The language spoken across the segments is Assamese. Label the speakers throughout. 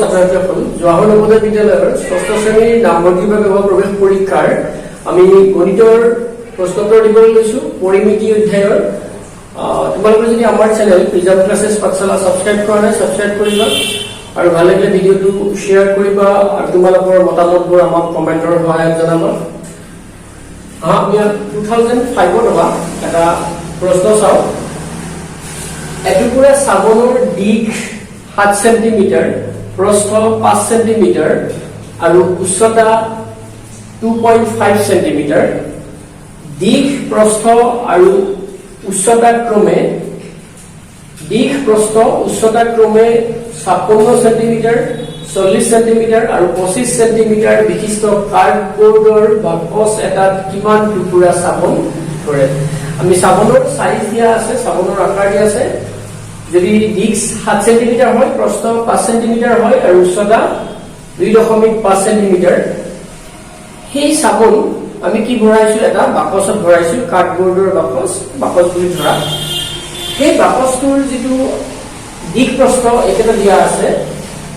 Speaker 1: ছাত্ৰ ছাত্ৰীসকল জৱাহৰ নৱোদয় বিদ্যালয়ৰ ষষ্ঠ শ্ৰেণীৰ নামভৰ্তিৰ বাবে হোৱা প্ৰৱেশ পৰীক্ষাৰ আমি গণিতৰ প্ৰশ্নোত্তৰ দিবলৈ লৈছো পৰিমিতি অধ্যায়ৰ তোমালোকে যদি আমাৰ চেনেল প্ৰিজাৰ্ভ ক্লাसेছ পাঠশালা সাবস্ক্ৰাইব কৰা নাই সাবস্ক্ৰাইব কৰিবা আৰু ভাল লাগিলে ভিডিঅটো শেয়াৰ কৰিবা আৰু তোমালোকৰ মতামতবোৰ আমাক কমেন্টৰ সহায়ত জনাবা আমি 2005 ৰ এটা প্ৰশ্ন চাও এটুকুৰা সাবনৰ দিক 7 সেন্টিমিটাৰ প্ৰস্থ 5 সেন্টিমিটাৰ আৰু উচ্চতা 2.5 সেন্টিমিটাৰ দিক প্ৰস্থ আৰু উচ্চতা ক্ৰমে দিক প্ৰস্থ উচ্চতা ক্ৰমে 56 সেন্টিমিটাৰ 40 সেন্টিমিটাৰ আৰু 25 সেন্টিমিটাৰ বিশিষ্ট কাৰ্ডবোৰ্ডৰ বাকচ এটাত কিমান টুকুৰা সাবন ধৰে আমি সাবনৰ সাইজ দিয়া আছে সাবনৰ আকাৰ দিয়া আছে যদি দিক 7 সেন্টিমিটাৰ হয় প্ৰস্থ 5 সেন্টিমিটাৰ হয় আৰু উচ্চতা 2.5 সেন্টিমিটাৰ সেই সাবন আমি কি ভৰাইছো এটা বাকচত ভৰাইছো কাৰ্ডবোৰ্ডৰ বাকচ বুলি ধৰা সেই বাকচটোৰ যেটো দিক প্ৰস্থ একেটা দিয়া আছে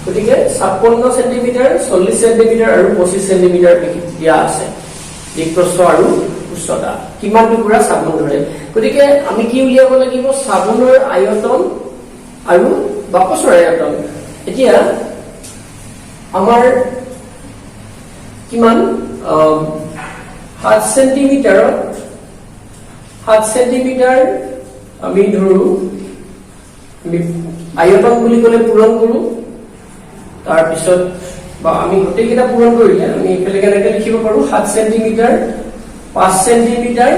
Speaker 1: গতিকে 56 সেন্টিমিটাৰ 40 সেন্টিমিটাৰ আৰু 25 সেন্টিমিটাৰ দিয়া আছে দিক প্ৰস্থ আৰু উচ্চতা কিমান টুকুৰা সাবন ধৰে গতিকে আমি কি উলিয়াব লাগিব সাবনৰ আয়তন আৰু বাকচৰ আয়তন এতিয়া আমাৰ কিমান 7 সেন্টিমিটাৰ আমি ধৰো আমি আয়তন বুলি ক'লে পূৰণ কৰো তাৰ পিছত বা আমি গোটেইকেইটা পূৰণ কৰিলে আমি এফালে কেনেকৈ লিখিব পাৰো 7 সেন্টিমিটাৰ 5 সেন্টিমিটাৰ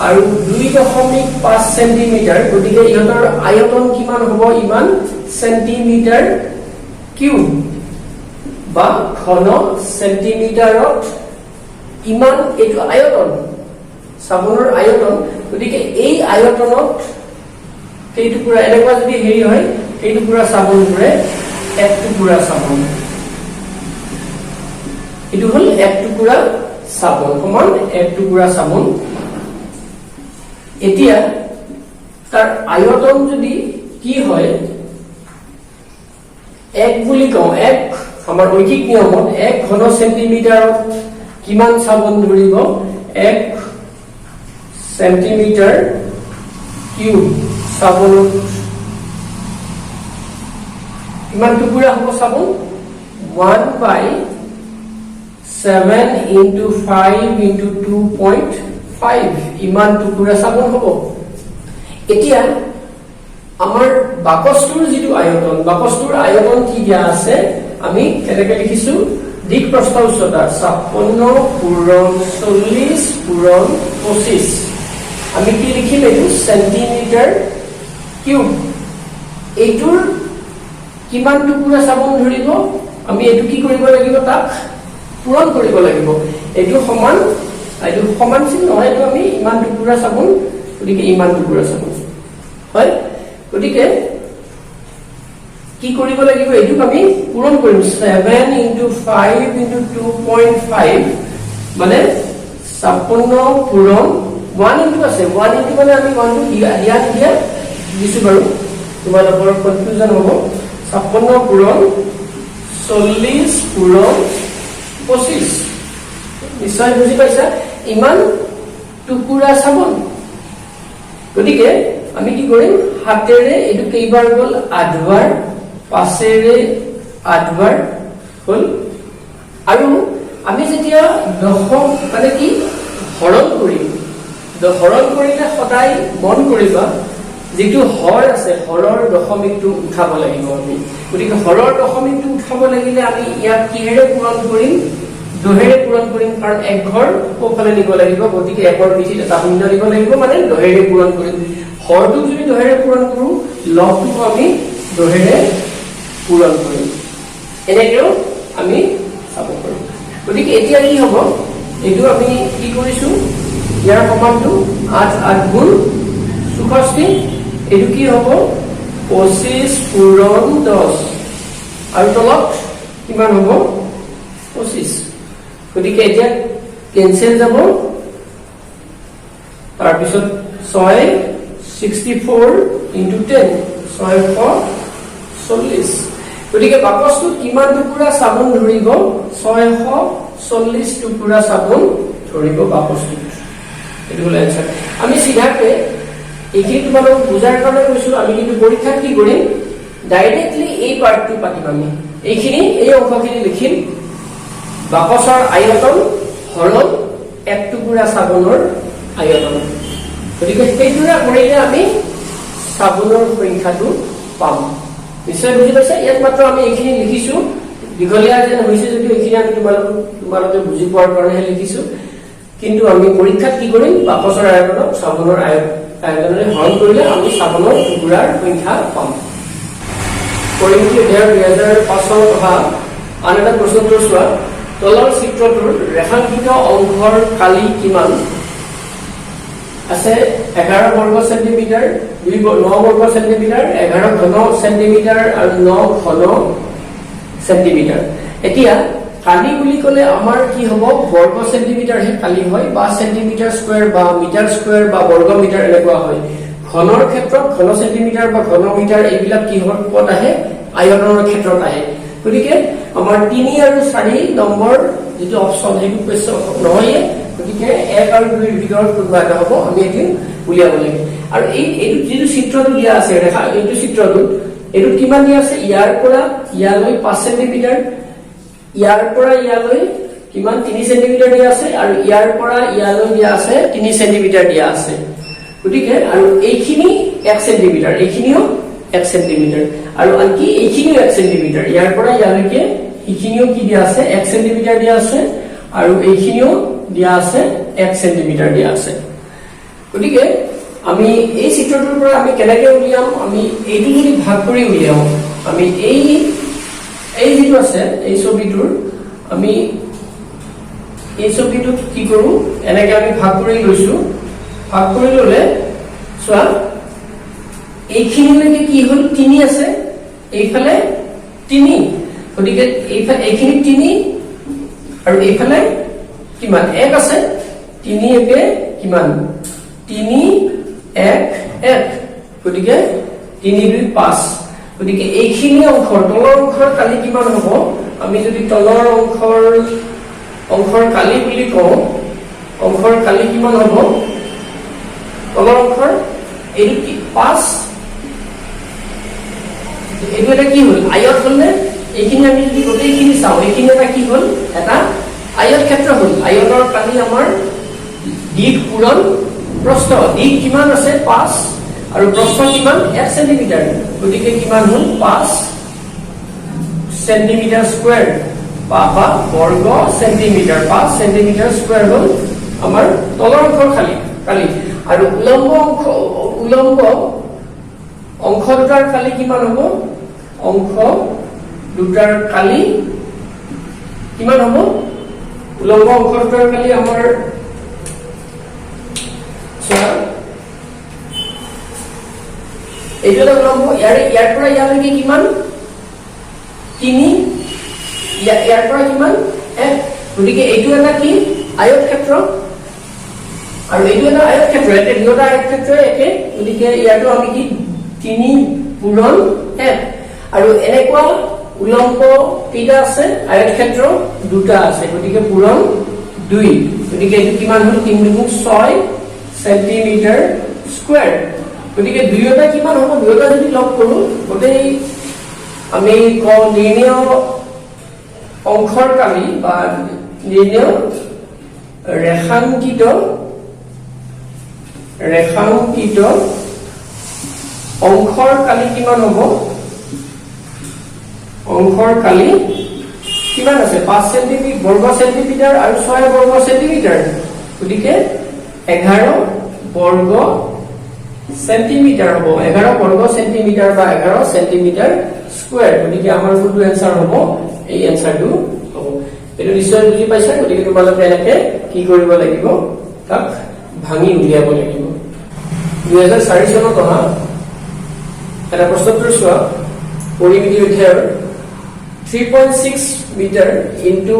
Speaker 1: আৰু 2.5 সেন্টিমিটাৰ গতিকে ইহঁতৰ আয়তন কিমান হ'ব ইমান সেন্টিমিটাৰ কিউব বা ঘন সেন্টিমিটাৰত ইমান এইটো আয়তন সাবনৰ আয়তন গতিকে এই আয়তনত এইটো পুৰা এনেকুৱা যদি হেৰি হয় এইটো পুৰা সাবন ধৰে এক টুকুৰা সাবন এটো হল এক টুকুৰা সাবন সমান এক টুকুৰা সাবন এতিয়া তাৰ আয়তন যদি কি হয় এক বুলি কওঁ এক আমাৰ ঐকিক নিয়মত 1 ঘন সেন্টিমিটাৰত কিমান সাবন ধৰিব 1 সেন্টিমিটাৰ কিউব সাবন কিমান টুকুৰা হ'ব সাবন 1/7 into 5 into 2.5 ইমান টুকুৰা সাবন হ'ব এতিয়া আমাৰ বাকচটোৰ যেটো বাকচটোৰ আয়তন কি দিয়া আছে আমি কেনেকৈ লিখিছো দিক প্ৰস্থ উচ্চতা 56 পূৰণ 40 পূৰণ 25 আমি কি লিখিম এইটো সেন্টিমিটাৰ কিউব এইটোৰ কিমান টুকুৰা সাবন ধৰিব আমি এইটো কি কৰিব লাগিব তাক পূৰণ কৰিব লাগিব এইটো সমান চিন নহয় এইটো আমি ইমান টুকুৰা সাবন গতিকে ইমান টুকুৰা সাবন হয় গতিকে কি কৰিব লাগিব এইটো আমি পূৰণ কৰিম 7 into 5 into 2.5 মানে 56 পূৰণ 1 into আছে 1 into মানে আমি 1 টো দিয়া দিছো বাৰু তোমালোকৰ কনফিউজন হ'ব 56 পূৰণ 40 পূৰণ 25 নিশ্চয় বুজি পাইছা ইমান টুকুৰা সাবন গতিকে আমি কি কৰিম হাতেৰে এটো কেইবাৰ গল 8 বাৰ পাছেৰে 8 বাৰ হল আৰু আমি যেতিয়া দশম মানে কি হৰণ কৰিলে সদায় মন কৰিবা যেটো হৰ আছে হৰৰ দশমিকটো উঠাব লাগিব আমি গতিকে হৰৰ দশমিকটো উঠাব লাগিলে আমি ইয়াক কিহেৰে পূৰণ কৰিম দহেৰে পূৰণ কৰিম কাৰণ এক ঘৰ কোফালে নিব লাগিব গতিকে একৰ পিঠিত এটা শূন্য দিব লাগিব মানে দহেৰে পূৰণ কৰিম হৰটো যদি দহেৰে পূৰণ কৰো লবটো আমি দহেৰে পূৰণ কৰিম এনেকেও আমি চাব পাৰো গতিকে এতিয়া কি হ'ব এইটো আমি কি কৰিছো ইয়াৰ সমানটো 8 গুণ 64 এইটো কি হ'ব 25 পূৰণ 10 আৰু তলত কিমান হ'ব 25 গতিকে এতিয়া কেনসেল যাব তাৰ পিছত 6 64 into 10 640 গতিকে বাকচটোত কিমান টুকুৰা চাবোন ধৰিব 640 টুকুৰা চাবোন ধৰিব বাকচটোত এটো হল आंसर আমি সিধাকে এইখিনি তোমালোক বুজাৰ কাৰণে কৈছো আমি কিন্তু পৰীক্ষা কি কৰিম ডাইৰেক্টলি এই পাৰ্টটো পাতিম আমি এইখিনি এই অংশখিনি লিখিম বাকচৰ আয়তন হৰণ এক টুকুৰা চাবোনৰ আয়তন গতিকে সেইটোৰা কৰিলে আমি চাবোনৰ সংখ্যাটো পাম নিশ্চয় বুজি পাইছা ইয়াত মাত্ৰ আমি এইখিনি লিখিছো দীঘলীয়া যেন হৈছে যদি এইখিনি আমি তোমালোকে বুজি পোৱাৰ কাৰণে লিখিছো কিন্তু আমি পৰীক্ষাত কি কৰিম বাকচৰ আয়তন চাবোনৰ আয়তনৰে হৰণ কৰিলে আমি চাবোনৰ টুকুৰাৰ সংখ্যা পাম পৰীক্ষা 2005 চনত অহা আন এটা প্ৰশ্নটো চোৱা তলৰ চিত্ৰটোৰ ৰেখাংকিত অংশৰ কালি কিমান আছে 11 বৰ্গ সেন্টিমিটাৰ 9 বৰ্গ সেন্টিমিটাৰ 11 ঘন সেন্টিমিটাৰ আৰু 9 ঘন সেন্টিমিটাৰ এতিয়া কালি বুলি কলে আমাৰ কি হ'ব বৰ্গ সেন্টিমিটাৰ হে কালি হয় বা সেন্টিমিটাৰ স্কয়াৰ বা মিটাৰ স্কয়াৰ বা বৰ্গ মিটাৰ এনেকুৱা হয় ঘনৰ ক্ষেত্ৰত ঘন সেন্টিমিটাৰ বা ঘন মিটাৰ এইবিলাক কি হয় পদ আহে আয়তনৰ ক্ষেত্ৰত আহে গতিকে আমাৰ 3 আৰু 4 নম্বৰ যেটো অপচন হেতু কোৱেশ্চন নহয় গতিকে 1 আৰু 2 ৰ ভিতৰত কোনবা এটা হ'ব আমি এটি উলিয়াব লাগে আৰু এইটো যেটো চিত্ৰটো দিয়া আছে ৰেখা এইটো চিত্ৰটো এইটো কিমান দিয়া আছে ইয়াৰ পৰা ইয়ালৈ 5 সেন্টিমিটাৰ ইয়াৰ পৰা ইয়ালৈ কিমান 3 সেন্টিমিটাৰ দিয়া আছে আৰু ইয়াৰ পৰা ইয়ালৈ দিয়া আছে 3 সেন্টিমিটাৰ দিয়া আছে গতিকে আৰু এইখিনি 1 সেন্টিমিটাৰ এইখিনিও 1 সেন্টিমিটাৰ আৰু আনকি এইখিনিও 1 সেন্টিমিটাৰ ইয়াৰ পৰা ইয়ালৈকে এইখিনিও কি দিয়া আছে 1 সেন্টিমিটাৰ দিয়া আছে আৰু এইখিনিও দিয়া আছে 1 সেন্টিমিটাৰ দিয়া আছে গতিকে আমি এই চিত্ৰটোৰ পৰা আমি কেনেকৈ উলিয়াম আমি এইটো যদি ভাগ কৰি উলিয়াও আমি এই যেটো আছে এই ছবিটোৰ আমি এই ছবিটো কি কৰো এনেকৈ আমি ভাগ কৰি লৈছো ভাগ কৰি ললে চোৱা এইখিনিলৈকে কি হল 3 আছে এইফালে 3 গতিকে এইখিনি 3 আৰু এইফালে কিমান 1 আছে 3 একে কিমান 3 1 1 গতিকে 3 2 5 গতিকে এইখিনি অংশৰ তলৰ অংশৰ কালি কিমান হ'ব আমি যদি তলৰ অংশৰ কালি বুলি কওঁ অংশৰ কালি কিমান হ'ব তলৰ অংশৰ এইটো কি 5 এইটো এটা কি হল আয়ত হলনে এইখিনি আমি যদি গোটেইখিনি চাও এইখিনি এটা কি হল এটা আয়ত ক্ষেত্ৰ হল আয়তৰ কালি আমাৰ দিক পূৰণ প্ৰস্থ দিক কিমান আছে 5 আৰু প্ৰস্থ কিমান 1 সেন্টিমিটাৰ গতিকে কিমান হল 5 সেন্টিমিটাৰ স্কয়াৰ বা বৰ্গ সেন্টিমিটাৰ 5 সেন্টিমিটাৰ স্কয়াৰ হল আমাৰ তলৰ অংশৰ কালি আৰু উলম্ব অংশ দুটাৰ কালি কিমান হ'ব অংশ দুটাৰ কালি কিমান হ'ব উলম্ব অংশ দুটাৰ কালি আমাৰ এইটো উলম্ব ইয়াৰ পৰা ইয়ালৈকে কিমান 3 ইয়াৰ পৰা কিমান 1 গতিকে এইটো এটা কি আয়ত ক্ষেত্ৰ আৰু এইটো এটা আয়ত ক্ষেত্ৰ এতে দুটা আয়ত ক্ষেত্ৰ একে গতিকে ইয়াটো আমি কি 3 পূৰণ 1 আৰু এনেকুৱা উলম্ব কেইটা আছে আয়ত ক্ষেত্ৰ দুটা আছে গতিকে পূৰণ 2 গতিকে এইটো কিমান হল 3 গুণ 6 সেন্টিমিটাৰ স্কয়াৰ গতিকে দুয়োটা কিমান হ'ব দুয়োটা যদি লগ কৰো গোটেই আমি কওঁ নিৰ্ণয় অংশৰ কালি বা নিৰ্ণয় ৰেখাংকিত অংশৰ কালি কিমান হ'ব অংশৰ কালি কিমান আছে 5 সেন্টিমিটাৰ বৰ্গ সেন্টিমিটাৰ আৰু 6 বৰ্গ সেন্টিমিটাৰ গতিকে 11 বৰ্গ সেন্টিমিটাৰ হ'ব 11 বৰ্গ সেন্টিমিটাৰ বা 11 সেন্টিমিটাৰ স্কয়াৰ গতিকে আমাৰ কোনটো आंसर হ'ব এই आंसरটো হ'ব এটো নিশ্চয় বুজি পাইছা গতিকে তোমালোকে এনেকে কি কৰিব লাগিব তাক ভাঙি উলিয়াব লাগিব 2004 চনত অহা এটা প্ৰশ্নটোৰ চোৱা পৰিমিতি অধ্যায়ৰ 3.6 মিটাৰ ইনটু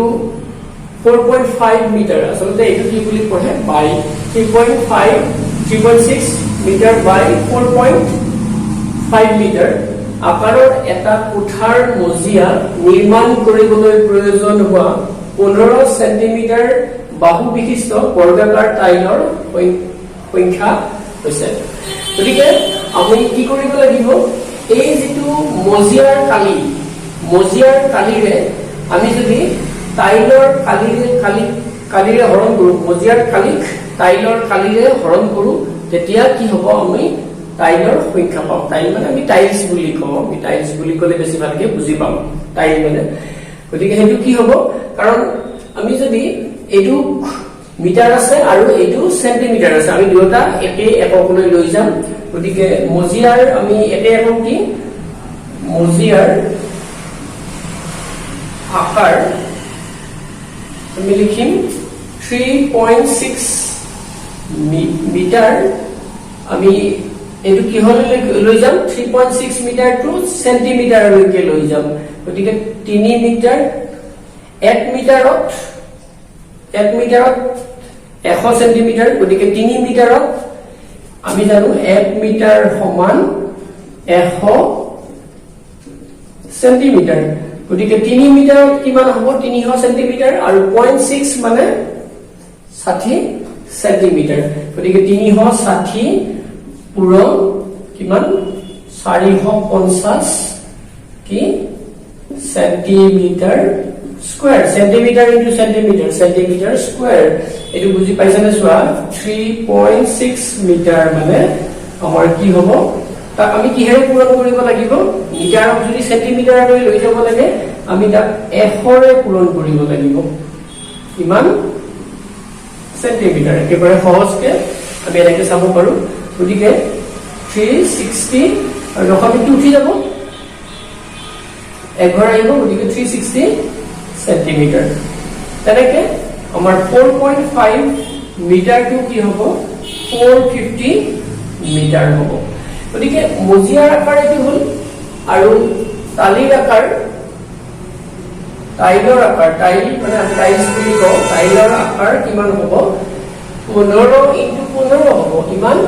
Speaker 1: 4.5 মিটাৰ আসলে এইটো কি বুলি পঢ়ে বাই 3.6 মিটাৰ বাই 4.5 মিটাৰ আকাৰৰ এটা কোঠাৰ মজিয়া নিৰ্মাণ কৰিবলৈ প্ৰয়োজন হোৱা 15 সেন্টিমিটাৰ বাহু বিশিষ্ট বৰ্গাকাৰ টাইলৰ সংখ্যা হৈছে গতিকে আমি কি কৰিব লাগিব এই যেটো মজিয়াৰ কালিৰে আমি যদি টাইলৰ কালিৰে হৰণ কৰো মজিয়াৰ কালিক টাইলৰ কালিৰে হৰণ কৰো তেতিয়া কি হ'ব আমি টাইলৰ সংখ্যা পাম টাইল মানে আমি টাইলস বুলি কওঁ আমি টাইলস বুলি ক'লে বেছি ভালকে বুজি পাম টাইল মানে গতিকে হেতু কি হ'ব কাৰণ আমি যদি এটো মিটাৰ আছে আৰু এটো সেন্টিমিটাৰ আছে আমি দুটা একে এককলৈ লৈ যাম গতিকে মজিয়াৰ আমি একে একক কি মজিয়াৰ আকাৰ আমি লিখিম 3.6 মিটাৰ আমি এটো কি হল লৈ যাম 3.6 মিটাৰ টু সেন্টিমিটাৰ লৈকে লৈ যাম গতিকে 3 মিটাৰ 1 মিটাৰত 100 সেন্টিমিটাৰ গতিকে 3 মিটাৰত আমি জানো 1 মিটাৰ সমান 100 সেন্টিমিটাৰ গতিকে 3 মিটাৰত কিমান হ'ব 300 সেন্টিমিটাৰ আৰু 0.6 মানে 60 সেন্টিমিটাৰ গতিকে 360 পূৰণ কিমান 450 কি centimetre square centimetre into centimetre square এটো বুজি পাইছা না সোৱা 3.6 মিটাৰ মানে আমাৰ কি হ'ব তা আমি কিহেৰে পূৰণ কৰিব লাগিব মিটাৰক যদি সেন্টিমিটাৰলৈ লৈ যাব লাগে আমি তাক 100 ৰে পূৰণ কৰিব লাগিব কিমান সেন্টিমিটাৰ একেবাৰে সহজকে আমি এনেকৈ চাব পাৰো গতিকে 360 আৰু লখাবিটো উঠি যাব এঘৰ আহিব গতিকে 360 সেন্টিমিটাৰ তেনেকে আমাৰ 4.5 মিটাৰটো কি হ'ব 450 মিটাৰ হ'ব গতিকে মজিয়াৰ আকাৰ এটো হল আৰু টাইলৰ আকাৰ টাইল মানে টাইলস বুলি কওঁ টাইলৰ আকাৰ কিমান হ'ব 15 ইনটু 15 হ'ব কিমান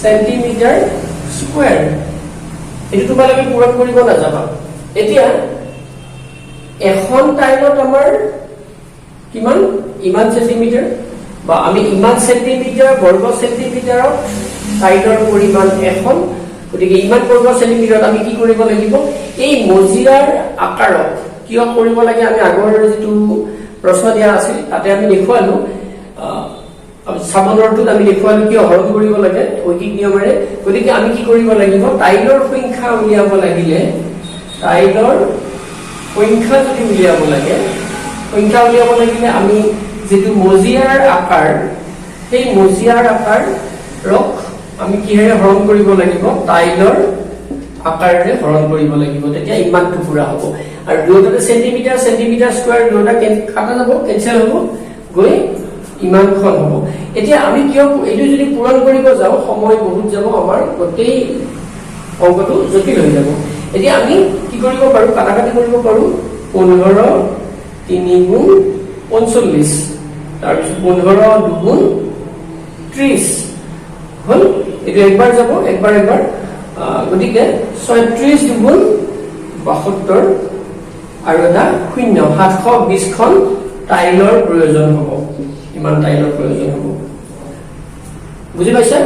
Speaker 1: সেন্টিমিটাৰ স্কয়াৰ এটো তোমালোকে পূৰণ কৰিব না যাবা এতিয়া এখন টাইলত আমাৰ কিমান ইমান সেন্টিমিটাৰ বা আমি ইমান সেন্টিমিটাৰ বৰ্গ সেন্টিমিটাৰত টাইলৰ পৰিমাণ এখন গতিকে ইমান বৰ্গ সেন্টিমিটাৰত আমি কি কৰিব লাগিব এই মজিয়াৰ আকাৰক কিয় কৰিব লাগে আমি আগৰ যেটো প্ৰশ্ন দিয়া আছিল তাতে আমি দেখুৱালো সামনৰটোত আমি দেখুৱালো কিয় হৰণ কৰিব লাগে ঐকিক নিয়মেৰে গতিকে আমি কি কৰিব লাগিব টাইলৰ সংখ্যা উলিয়াব লাগিলে টাইলৰ সংখ্যা যদি উলিয়াব লাগিলে আমি যেটো মজিয়াৰ আকাৰ সেই মজিয়াৰ আকাৰক আমি কিহেৰে হৰণ কৰিব লাগিব টাইলৰ আকাৰেৰে হৰণ কৰিব লাগিব তেতিয়া ইমানটো পুৰা হ'ব আৰু দুয়োটাতে সেন্টিমিটাৰ স্কয়াৰ দুয়োটা কাটা যাব কেনসেল হ'ব গৈ ইমানখন হ'ব এতিয়া আমি কিয় এটো যদি পূৰণ কৰিব যাও সময় বহুত যাব আমাৰ গোটেই অংকটো জটিল হৈ যাব এতিয়া আমি কি কৰিব পাৰো কাটাকাটি কৰিব পাৰো 15 3 গুণ 45 তাৰ পিছত 15 2 গুণ 30 হল এটো একবাৰ যাব একবাৰ গতিকে 36 2 গুণ 72 আৰু এটা শূন্য 720 খন টাইলৰ প্ৰয়োজন হ'ব ইমান টাইলৰ প্ৰয়োজন হ'ব বুজি পাইছা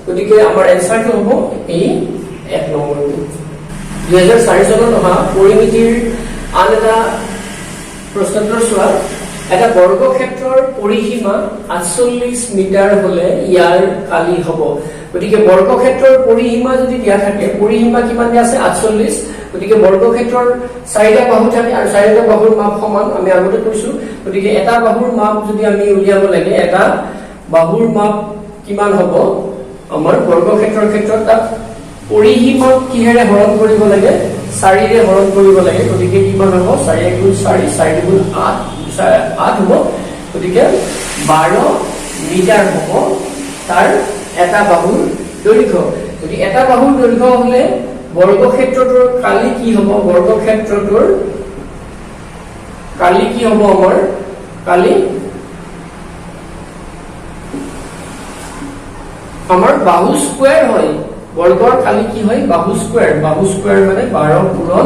Speaker 1: গতিকে আমাৰ এনসাৰটো হ'ব এই 1 নম্বৰটো 2004 চনত অহা পৰিমিতিৰ আন এটা প্ৰশ্নোত্তৰ চোৱা এটা বৰ্গক্ষেত্ৰৰ পৰিসীমা 48 মিটাৰ হলে ইয়াৰ কালি হ'ব গতিকে বৰ্গক্ষেত্ৰৰ পৰিসীমা যদি দিয়া থাকে পৰিসীমা কিমান দিয়া আছে 48 গতিকে বৰ্গক্ষেত্ৰৰ চাৰিটা বাহু থাকে আৰু চাৰিটা বাহুৰ মাপ সমান আমি আগতে কৈছো গতিকে এটা বাহুৰ মাপ যদি আমি উলিয়াব লাগে এটা বাহুৰ মাপ কিমান হ'ব আমাৰ বৰ্গক্ষেত্ৰৰ ক্ষেত্ৰত তাক পৰিসীমা কিহেৰে হৰণ কৰিব লাগে 4 ৰে হৰণ কৰিব লাগে গতিকে কিমান হ'ব 4 গুণ 4 4 গুণ 8 হ'ব গতিকে 12 মিটাৰ হ'ব তাৰ এটা বাহুৰ দৈৰ্ঘ্য যদি এটা বাহুৰ দৈৰ্ঘ্য হলে বৰ্গক্ষেত্ৰটোৰ কালি কি হ'ব বৰ্গক্ষেত্ৰটোৰ কালি কি হ'ব আমাৰ কালি আমাৰ বাহু স্কয়াৰ হয় বৰ্গৰ কালি কি হয় বাহু স্কয়াৰ মানে 12 পূৰণ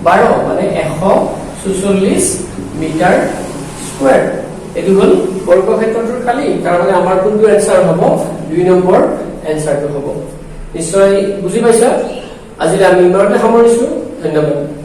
Speaker 1: 12 মানে 144 মিটাৰ স্কয়াৰ এটো হল বৰ্গক্ষেত্ৰটোৰ কালি তাৰ মানে আমাৰ কোনটো आंसर হ'ব 2 নম্বৰ आंसरটো হ'ব নিশ্চয় বুজি পাইছা আজি আমি ইমানতে সামৰিছো ধন্যবাদ